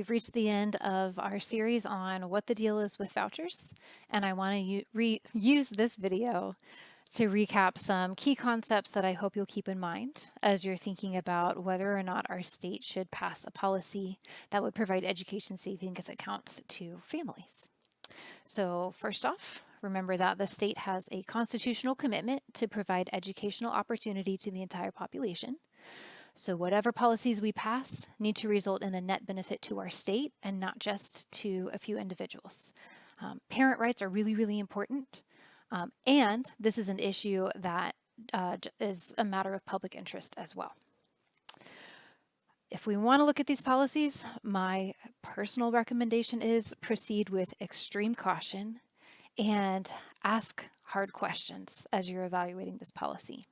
we've reached the end of our series on what the deal is with vouchers, and I want to use this video to recap some key concepts that I hope you'll keep in mind as you're thinking about whether or not our state should pass a policy that would provide education savings accounts to families. So first off, remember that the state has a constitutional commitment to provide educational opportunity to the entire population. So whatever policies we pass need to result in a net benefit to our state and not just to a few individuals. Parent rights are really, really important. And this is an issue that is a matter of public interest as well. If we want to look at these policies, my personal recommendation is proceed with extreme caution and ask hard questions as you're evaluating this policy.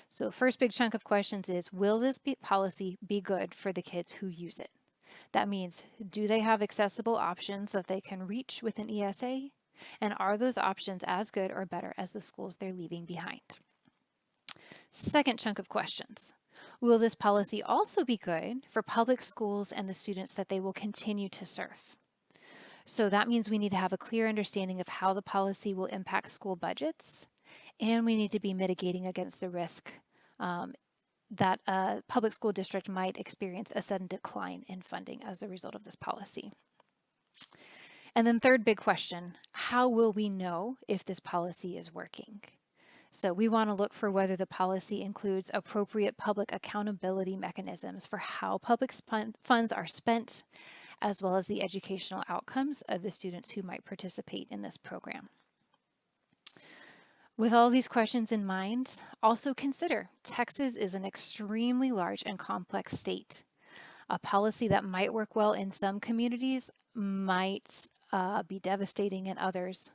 So the first big chunk of questions is, will this policy be good for the kids who use it? That means, do they have accessible options that they can reach with an ESA? And are those options as good or better as the schools they're leaving behind? Second chunk of questions. Will this policy also be good for public schools and the students that they will continue to serve? So that means we need to have a clear understanding of how the policy will impact school budgets, and we need to be mitigating against the risk that a public school district might experience a sudden decline in funding as a result of this policy. And then third big question, how will we know if this policy is working? So we want to look for whether the policy includes appropriate public accountability mechanisms for how public funds are spent, as well as the educational outcomes of the students who might participate in this program. With all these questions in mind, also consider Texas is an extremely large and complex state. A policy that might work well in some communities might be devastating in others,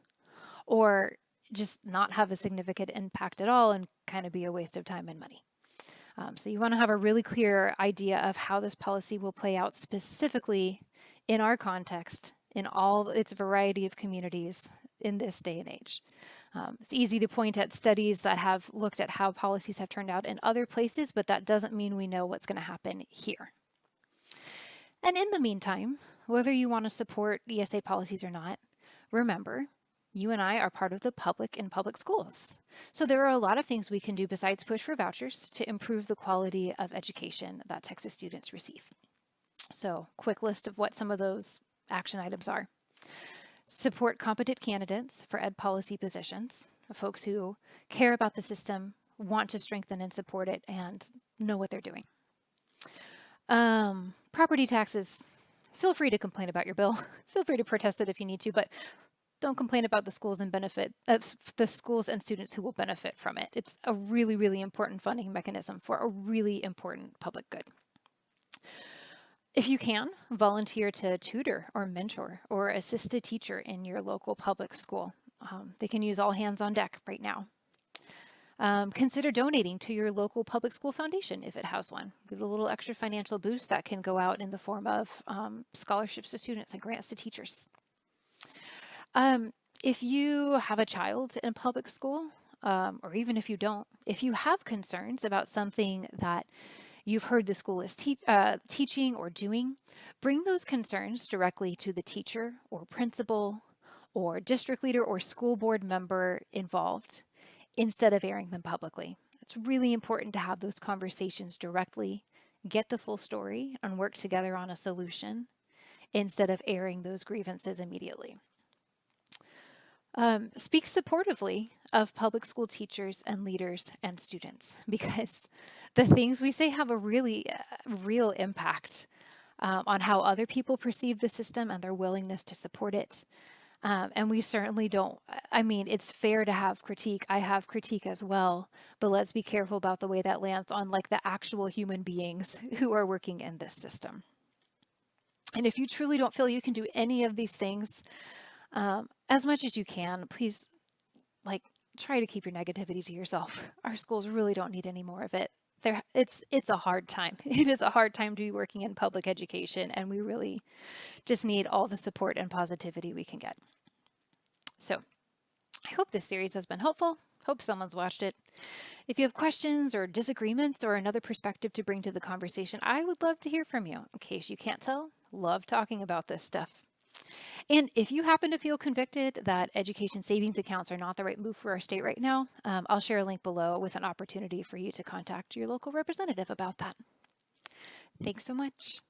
or just not have a significant impact at all and kind of be a waste of time and money. So you want to have a really clear idea of how this policy will play out specifically in our context, in all its variety of communities in this day and age. It's easy to point at studies that have looked at how policies have turned out in other places, but that doesn't mean we know what's going to happen here. And in the meantime, whether you want to support ESA policies or not, remember, you and I are part of the public in public schools. So there are a lot of things we can do besides push for vouchers to improve the quality of education that Texas students receive. So quick list of what some of those action items are. Support competent candidates for ed policy positions, folks who care about the system, want to strengthen and support it, and know what they're doing. Property taxes, feel free to complain about your bill. Feel free to protest it if you need to, but don't complain about the schools and the schools and students who will benefit from it. It's a really, really important funding mechanism for a really important public good. If you can, volunteer to tutor or mentor or assist a teacher in your local public school. They can use all hands on deck right now. Consider donating to your local public school foundation if it has one. Give it a little extra financial boost that can go out in the form of scholarships to students and grants to teachers. If you have a child in public school, or even if you don't, if you have concerns about something that you've heard the school is teaching or doing, bring those concerns directly to the teacher or principal or district leader or school board member involved instead of airing them publicly. It's really important to have those conversations directly, get the full story, and work together on a solution instead of airing those grievances immediately. Speak supportively of public school teachers and leaders and students, because the things we say have a really real impact on how other people perceive the system and their willingness to support it. And we certainly don't, I mean, it's fair to have critique. I have critique as well, but let's be careful about the way that lands on like the actual human beings who are working in this system. And if you truly don't feel you can do any of these things, as much as you can, please try to keep your negativity to yourself. Our schools really don't need any more of it. It's a hard time. It is a hard time to be working in public education, and we really just need all the support and positivity we can get. So I hope this series has been helpful. Hope someone's watched it. If you have questions or disagreements or another perspective to bring to the conversation, I would love to hear from you. In case you can't tell, Love talking about this stuff. And if you happen to feel convicted that education savings accounts are not the right move for our state right now, I'll share a link below with an opportunity for you to contact your local representative about that. Thanks so much.